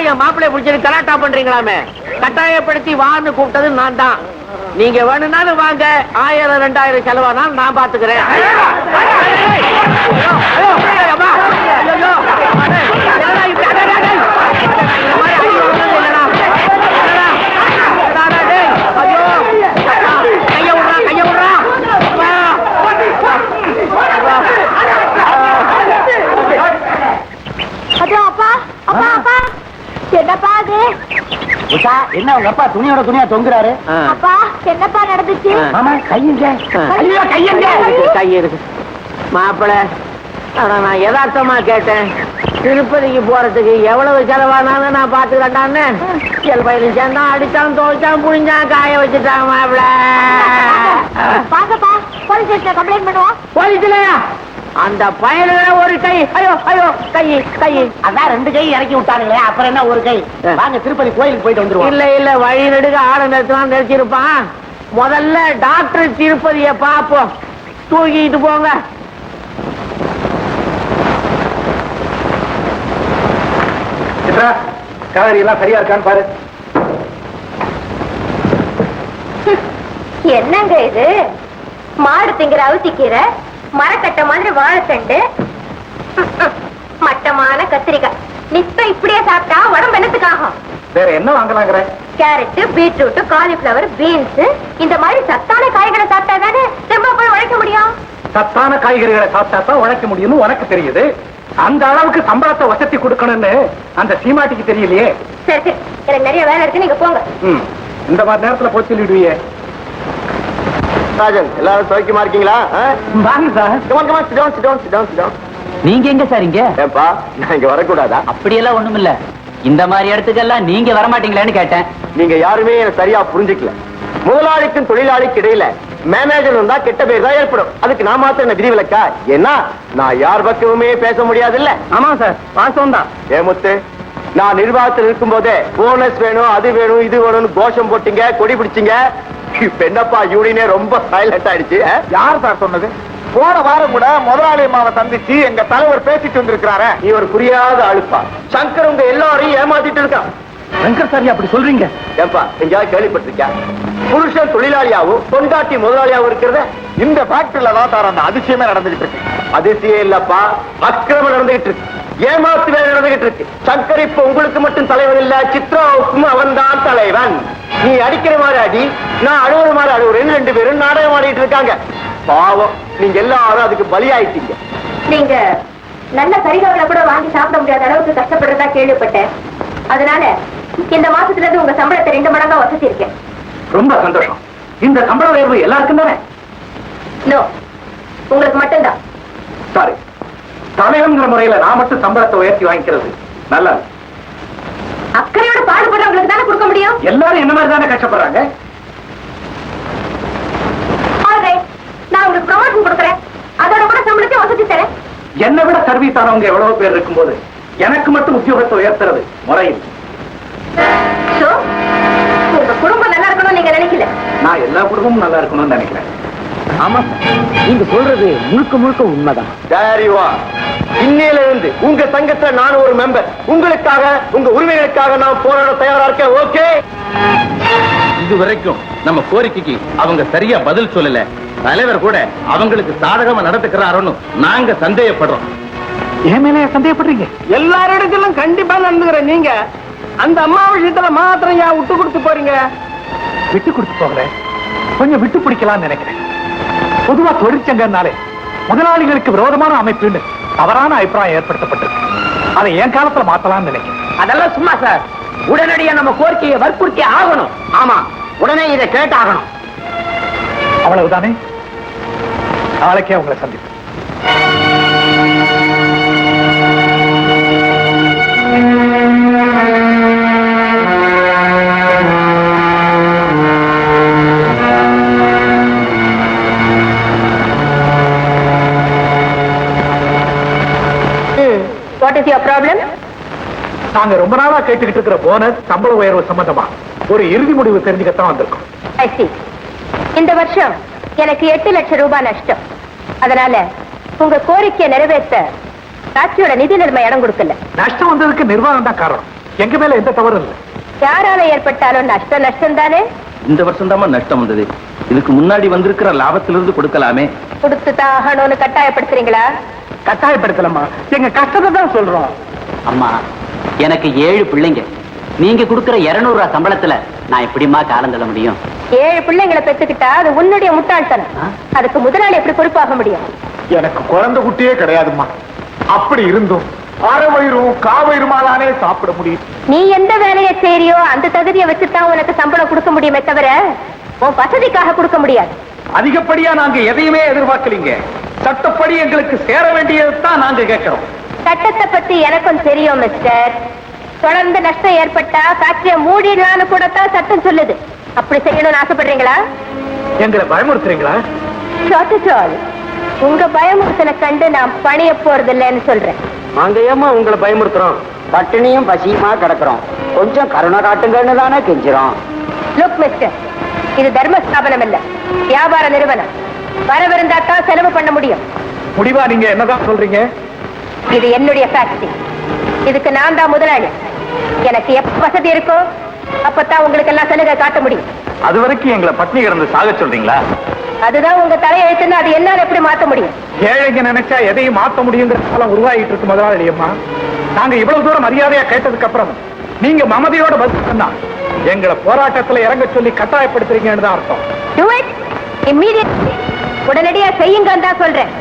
என் மாப்பிள்ளைய பிடிச்சிட்டு கலாட்டா பண்றீங்களாமே. கட்டாயப்படுத்தி வான்னு கூப்பிட்டது நான் தான். நீங்க வேணும்னாலும் வாங்க, 1000 2000 செலவானாலும் நான் பாத்துக்கிறேன். என்னப்பா அது? என்ன உங்க அப்பா துணியோட துணியா தொங்குறாரு? அப்பா என்னப்பா நடந்துச்சு? மாமா கையுங்க, கை இருக்கு மாப்பிள்ள. ஆனா நான் யதார்த்தமா கேட்டேன், திருப்பதிக்கு போறதுக்கு எவ்வளவு செலவானாலும் நான் பாத்துக்கிறேன்டான்னு. பயிலும் சேர்ந்தான், அடிச்சான், தோல்ச்சான், புழிஞ்சான், காய வச்சுட்டாங்க மாப்பிள்ள. பாக்கப்பா, போலீஸ் ஸ்டேஷன்ல கம்ப்ளைண்ட் பண்ணுவோம். போலீஸ்லயா? அந்த பயலுல ஒரு கை, ஐயோ ஐயோ கை கை. அதான் 2 கை இறக்கி விட்டானுங்களே, அப்புறம் என்ன ஒரு கை? வாங்க திருப்பதி கோயிலுக்கு போயிட்டு வந்துருவோம். இல்ல இல்ல, வழி நெடுக ஆட நிறுத்தலாம் நிறுத்திருப்பான். முதல்ல டாக்டர் திருப்பதிய பாப்போம். தூக்கிட்டு போங்க. காரி எல்லாம் சரியா இருக்கான்னு பாரு. என்னங்க இது? மாடு திங்கிற அவுத்திக்கீரை, மரக்கட்ட மாதிரி வாழைத்தண்டு, மட்டமான கத்திரிக்காய். நிச்சயம் இப்படியே சாப்பிட்டா உடம்பு என்னத்துக்காகும்? வேற என்ன வாங்கலாங்கிற? கேரட், பீட்ரூட், காலிஃபிளவர், பீன்ஸ், இந்த மாதிரி சத்தான காய்களை சாப்பிட்டா தானே ரொம்ப போய் உழைக்க முடியும். சத்தான காய்கறிகளை சாப்பிட்டா தான் உழைக்க முடியும்னு உனக்கு தெரியுது. அந்த அளவுக்கு சம்பளத்தை வசதி கொடுக்கணும்னு அந்த சீமாட்டிக்கு தெரியலையே. சரி சரி, எனக்கு நிறைய வேலை இருக்கு, நீங்க போங்க. இந்த மாதிரி நேரத்துல போய் சொல்லிடுவியே. ராஜன், எல்லாரும் சௌக்கியமா இருக்கீங்களா? வாங்க சார். நீங்க எங்க சார் இங்க? ஏப்பா, நான் இங்க வரக்கூடாதா? அப்படியெல்லாம் ஒண்ணும் இல்ல. இந்த மாதிரி இடத்துக்கெல்லாம் நீங்க வரமாட்டீங்களான்னு கேட்டேன். நீங்க யாருமே என்ன சரியா புரிஞ்சுக்கல. முதலாளிக்கும் தொழிலாளிக்கு இடையில மேனேஜர் இருந்தா கெட்ட பேர் தான் ஏற்படும். அதுக்கு நான் மாத்திரம் என்ன விதிவிலக்கா? ஏன்னா நான் யார் பக்கமுமே பேச முடியாது இல்ல. ஆமா சார், வாசம் தான். ஏமுத்து, நான் நிர்வாகத்தில் இருக்கும் போதே போனஸ் வேணும், அது வேணும், இது வேணும்னு கோஷம் போட்டீங்க, கொடி பிடிச்சிங்க. இப்ப என்னப்பா யூனியனே ரொம்ப சைலண்ட் ஆயிடுச்சு. யார் சார் சொன்னது? போன வாரம் கூட முதலாளி அம்மாவை சந்திச்சு எங்க தலைவர் பேசிட்டு வந்திருக்கிறாரு. நீ ஒரு புரியாத அழுப்பா. சங்கர் உங்க எல்லாரையும் ஏமாத்திட்டு இருக்கான். சங்கர் சார் அப்படி சொல்றீங்க? ஏப்பா, எங்கேயாவது கேள்விப்பட்டிருக்கியா? புருஷன் தொழிலாளியாவும் பொண்டாட்டி முதலாளியாவும் இருக்கிறத? இந்த ஃபேக்டரியில தான் சார் அந்த அதிசயமே நடந்துகிட்டு இருக்கு. அதிசயம் இல்லப்பா, அக்கிரமம் நடந்துகிட்டு இருக்கு, ஏமாத்து வேலை நடந்துகிட்டு இருக்கு. சங்கர் இப்ப உங்களுக்கு மட்டும் தலைவன் இல்ல, சித்ராவுக்கும் அவன் தான் தலைவன். நீ அடிக்கிற மாதிரி அடி, நான் அழுவுற மாதிரி அழுவுறேன்னு 2 பேரும் நாடகம் ஆடிட்டு இருக்காங்க. பாவம், நீங்க எல்லாரும் அதுக்கு பலியாயிட்டீங்க. நீங்க நல்ல கறிகாவலை கூட வாங்கி சாப்பிட முடியாத அளவுக்கு கஷ்டப்படுறதா கேள்விப்பட்டேன். அதனால இந்த மாசத்துல இருந்து உங்க சம்பளத்தை 2 மடங்கா வசதி இருக்கேன். ரொம்ப சந்தோஷம். இந்த சம்பள உயர்வு எல்லாருக்கும் தானே? நோ, உங்களுக்கு மட்டும்தான். சாரி, தலைவங்கிற முறையில நான் மட்டும் சம்பளத்தை உயர்த்தி வாங்கிக்கிறது நல்லா. அக்கறையோட பாடுபடுறவங்களுக்கு தானே கொடுக்க முடியும். எல்லாரும் என்ன மாதிரி தானே கஷ்டப்படுறாங்க. நான் உங்களுக்கு ப்ரமோஷன் கொடுக்குறேன், அதோட கூட சம்பளத்தை வசதி தரேன். என்னை விட சர்வீஸ் ஆனவங்க எவ்வளவு பேர் இருக்கும்போது எனக்கு மட்டும் உத்தியோகத்தை உயர்த்துறது முறையில். உங்க குடும்பம் நல்லா இருக்கணும்னு நீங்க நினைக்கல? நான் எல்லா குடும்பமும் நல்லா இருக்கணும்னு நினைக்கிறேன். ஆமா சார், நீங்க சொல்றது முழுக்க முழுக்க உண்மைதான். இன்னையில இருந்து உங்க சங்கத்துல நான் ஒரு மெம்பர். உங்களுக்காக, உங்க உரிமைகளுக்காக நான் போராட தயாரா இருக்கேன். ஓகே? இதுவரைக்கும் நம்ம கோரிக்கைக்கு அவங்க சரியா பதில் சொல்லல. தலைவர் கூட அவங்களுக்கு சாதகமா நடந்துக்கிறாரோன்னு நாங்க சந்தேகப்படுறோம். என் மேலே சந்தேகப்படுறீங்க? எல்லாரிடத்திலும் கண்டிப்பா நடந்துக்கிற நீங்க அந்த அம்மா விஷயத்துல மாத்திரம் ஏன் விட்டு கொடுத்து போறீங்க? விட்டு கொடுத்து போகல, கொஞ்சம் விட்டு பிடிக்கலாம்னு நினைக்கிறேன். பொதுவா தொழிற்சங்கம்னாலே முதலாளிகளுக்கு விரோதமான அமைப்புன்னு தவறான அபிப்பிராயம் ஏற்படுத்தப்பட்டிருக்கு. அதை என் காலத்துல மாத்தலாம்னு நினைக்கிறேன். அதெல்லாம் சும்மா சார். உடனடியா நம்ம கோரிக்கையை வற்புறுத்தி ஆகணும். ஆமா, உடனே இதை கேட்டாகணும். அவ்வளவுதானே? நாளைக்கே உங்களை சந்திப்பேன். What is your problem? நாங்க ரொம்ப நாளா கேட்டுக்கிட்டு இருக்கிற போனஸ், சம்பள உயர்வு சம்பந்தமா ஒரு இறுதி முடிவு தெரிஞ்சுக்கத்தான் வந்திருக்கோம். I see. இந்த வருஷம் எனக்கு 8 லட்சம் ரூபாய் நஷ்டம். அதனால உங்க கோரிக்கையை நிறைவேற்ற ராட்சியோட நிதி நிலைமை இடம் கொடுக்கல. நஷ்டம் வந்ததுக்கு நிர்வாகம் தான் காரணம். எங்க மேல எந்த தவறும் இல்லை. யாரால ஏற்பட்டாலும் நஷ்டம் தானே. இந்த வருஷம் தான் நஷ்டம் வந்தது. இதுக்கு முன்னாடி வந்திருக்கிற லாபத்திலிருந்து கொடுக்கலாமே. கொடுத்துதான் ஆகணும்னு கட்டாயப்படுத்துறீங்களா? கட்டாயப்படுத்தலம்மா, எங்க கஷ்டத்தை தான் சொல்றோம். அம்மா, எனக்கு 7 பிள்ளைங்க. நீங்க கொடுக்கிற 200 ரூபாய் சம்பளத்துல நான் எப்படிமா காலம் தள்ள முடியும்? 7 பிள்ளைங்களை பெற்றுக்கிட்டா அது உன்னுடைய முட்டாள்தனம். அதுக்கு முதலாளி எப்படி பொறுப்பாக முடியும்? எனக்கு குழந்தை குட்டியே கிடையாதும்மா. அப்படி இருந்தும் அறவயிரும் காவயிருமாதானே சாப்பிட முடியும். நீ எந்த வேலையை செய்யறியோ அந்த தகுதியை வச்சுதான் உனக்கு சம்பளம் கொடுக்க முடியுமே தவிர உன் வசதிக்காக கொடுக்க முடியாது. அதிகப்படியா நாங்க எதையுமே எதிர்பார்க்கலீங்க. சட்டப்படி எங்களுக்கு சேர வேண்டியதுதான் நாங்க கேட்கிறோம். சட்டத்தை பத்தி எனக்கும் தெரியும் மிஸ்டர். தொடர்ந்து நஷ்டம் ஏற்பட்டா ஃபேக்டரிய மூடிடலான்னு கூட தான் சட்டம் சொல்லுது. அப்படி செய்யணும்னு ஆசைப்படுறீங்களா? எங்களை பயமுறுத்துறீங்களா? Not at all. உங்க பயமுறுத்தலை கண்டு நான் பணிய போறது இல்லைன்னு சொல்றேன். நாங்க ஏமா உங்களை பயமுறுத்துறோம்? பட்டினியும் பசியுமா கிடக்குறோம். கொஞ்சம் கருணை காட்டுங்கன்னு தானே கெஞ்சிரோம். லுக் மிஸ்டர், இது தர்ம ஸ்தாபனம் இல்ல, வியாபார நிறுவனம். வரவிருந்தா தான் செலவு பண்ண முடியும். முடிவா நீங்க என்னதான் சொல்றீங்க? இது என்னுடைய ஃபேக்டரி. இதுக்கு நான் தான் முதலாளி. எனக்கு எப்ப வசதி இருக்கோ அப்பதான் உங்களுக்கு எல்லாம் சலுகை காட்ட முடியும். அது வரைக்கும் எங்களை பட்னி கிடந்து சாக சொல்றீங்களா? அதுதான் உங்க தலையெழுத்துன்னு அது என்னால எப்படி மாத்த முடியும்? ஏழைங்க நினைச்சா எதையும் மாத்த முடியுங்கிற காலம் உருவாகிட்டு இருக்கு முதலாளி அம்மா. நாங்க இவ்வளவு தூரம் மரியாதையா கேட்டதுக்கு அப்புறம் நீங்க மமதையோட பதில் சொன்னா எங்களை போராட்டத்துல இறங்க சொல்லி கட்டாயப்படுத்துறீங்கன்னு தான் அர்த்தம். Do it immediately. உடனடியா செய்யுங்கன்னு தான் சொல்றேன்.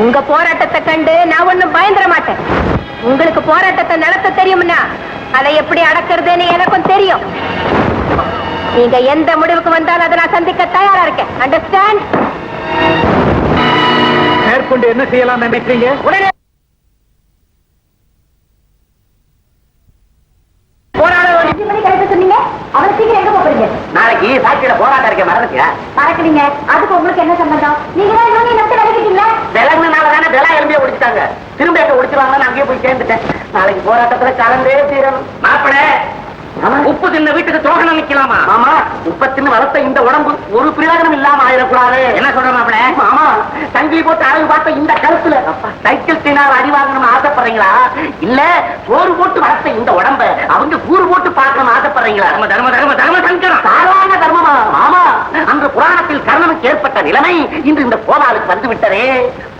உங்க போராட்டத்தை கண்டு நான் ஒண்ணும் பயந்துட மாட்டேன். உங்களுக்கு போராட்டத்தை நடத்த தெரியும்னா அதை எப்படி அடக்குறதுன்னு எனக்கும் தெரியும். நீங்க எந்த முடிவுக்கு வந்தாலும் அதை நான் சந்திக்க தயாரா இருக்கேன். அண்டர்ஸ்டாண்ட்? மேற்கொண்டு என்ன செய்யலாம் நினைக்கிறீங்க? உடனே சொன்னீங்க. அவர் சீக்கிரம் எங்க போறீங்க? நாளைக்கு ஃபேக்டரியில போராட்டம் இருக்க மறந்துட்டியா? மறக்கிறீங்க. அதுக்கு உங்களுக்கு என்ன சம்பந்தம்? நீங்க தான் இன்னும் நம்பி விலகிட்டீங்களா? விலங்குனால தானே விலா எலும்பிய ஒடிச்சிட்டாங்க. திரும்ப எங்க ஒடிச்சிருவாங்கன்னு அங்கேயே போய் சேர்ந்துட்டேன். நாளைக்கு போராட்டத்துல கலந்தே தீரணும். மாப்பிள, உப்பு தின்ன வீட்டுக்கு துரோகம் நிக்கலாமா? ஆமா, உப்ப தின்னு வளர்த்த இந்த உடம்பு ஒரு பிரயோஜனம் இல்லாம ஆயிடக்கூடாது. என்ன சொல்ற மாப்பிள? ஆமா, தங்கி போட்டு அழகு பார்த்த இந்த கருத்துல சைக்கிள் தினால் அடி வாங்கணும்னு ஆசைப்படுறீங்களா? இல்ல சோறு போட்டு வளர்த்த இந்த உடம்ப அவங்க கூறு போட்டு பார்க்கணும்னு ஆசைப்படுறீங்களா? தர்ம தர்ம தர்ம சங்கரம் சாதாரண தர்மமா? ஆமா, அன்று புராணத்தில் கர்ணனுக்கு ஏற்பட்ட நிலைமை இன்று இந்த கோபாலுக்கு வந்து விட்டதே.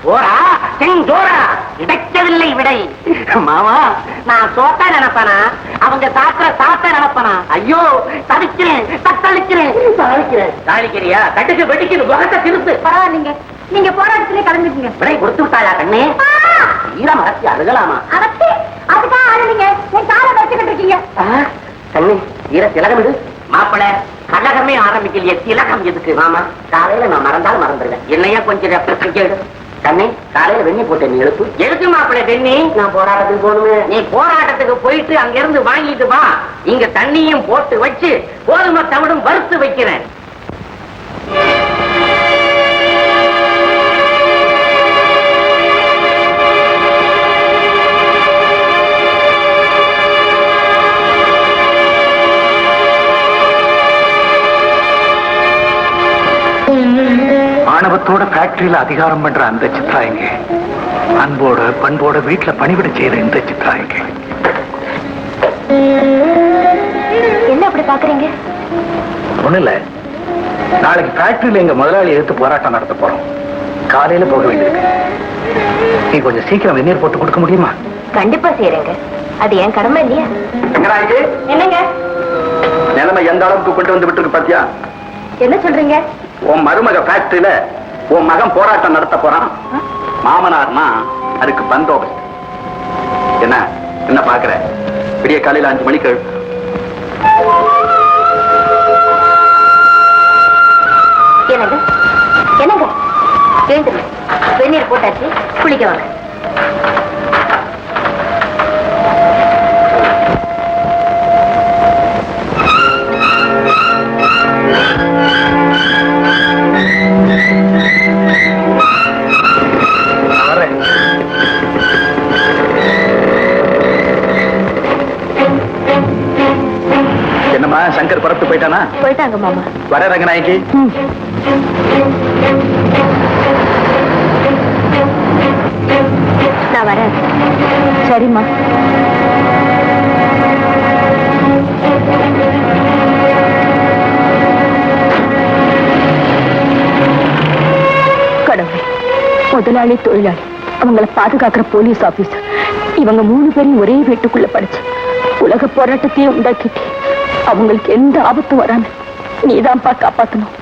போரா செஞ்சோரா கிடைக்கவில்லை விடை. மாமா, நான் சோத்தா நினைப்பனா அவங்க சாத்த நினைப்பனா? ஐயோ, தவிக்கிறேன், தத்தளிக்கிறேன், தாளிக்கிறியா? கட்டுக்கு வெடிக்குது, முகத்தை திருத்து. பரவாயில்லைங்க, நீங்க போராட்டத்திலே கலந்துக்கீங்க. விடை கொடுத்து விட்டாயா கண்ணே? ஈரம் அரைச்சி அழுகலாமா? அதுக்காக ஆளுங்க என் காலை வச்சுக்கிட்டு இருக்கீங்க. கண்ணே, ஈர திலகம் இது. மாப்பிள, கலகமே ஆரம்பிக்கலையே, திலகம் எதுக்கு? மாமா, காலையில நான் மறந்தாலும் மறந்துடுவேன். என்னையா கொஞ்சம் ரெப்ரசன்ட் கண்ணே, காலையில வெண்ணி போட்டு நீ எழுத்து மாப்பிள்ள வெண்ணி. நான் போராட்டத்துக்கு போகணுமே. நீ போராட்டத்துக்கு போயிட்டு அங்க இருந்து வாங்கிட்டு வா. இங்க தண்ணியும் போட்டு வச்சு கோதுமை தவிடும் வறுத்து வைக்கிறேன். ஆணவத்தோட ஃபேக்டரியில அதிகாரம் பண்ற அந்த சித்ரா எங்க? அன்போட பண்போட வீட்டுல பணிவிட செய்யற இந்த சித்ரா எங்க? என்ன அப்படி பாக்குறீங்க? ஒண்ணு இல்ல, நாளைக்கு ஃபேக்டரியில எங்க முதலாளி எடுத்து போராட்டம் நடத்த போறோம். காலையில போக வேண்டியிருக்கு. நீ கொஞ்சம் சீக்கிரம் வெந்நீர் போட்டு கொடுக்க முடியுமா? கண்டிப்பா செய்யறேங்க. அது என் கடமை இல்லையா? என்னங்க நிலைமை எந்த அளவுக்கு கொண்டு வந்து விட்டு பாத்தியா? என்ன சொல்றீங்க? உன் மருமக ஃபேக்டரியில உன் மகன் போராட்டம் நடத்த போறான். மாமனார்னா அதுக்கு பந்தோபஸ்து. என்ன என்ன பாக்குற? விடிய காலையில 5 மணிக்கு என்னங்க என்னங்க எழுந்துருங்க. வெந்நீர் போட்டாச்சு, குளிக்க வாங்க. என்னம்மா, சங்கர் புறத்து போயிட்டானா? போயிட்டாங்க மாமா. வர ரங்கநாயகி. நான் வரேன். சரிம்மா. முதலாளி தொழிலாளி அவங்கள பாதுகாக்கிற போலீஸ் ஆபீசர் இவங்க 3 பேரும் ஒரே வீட்டுக்குள்ள படிச்சு உலக போராட்டத்தையே உண்டாக்கிட்டு அவங்களுக்கு எந்த ஆபத்தும் வராம நீதான்ப்பா காப்பாத்தணும்.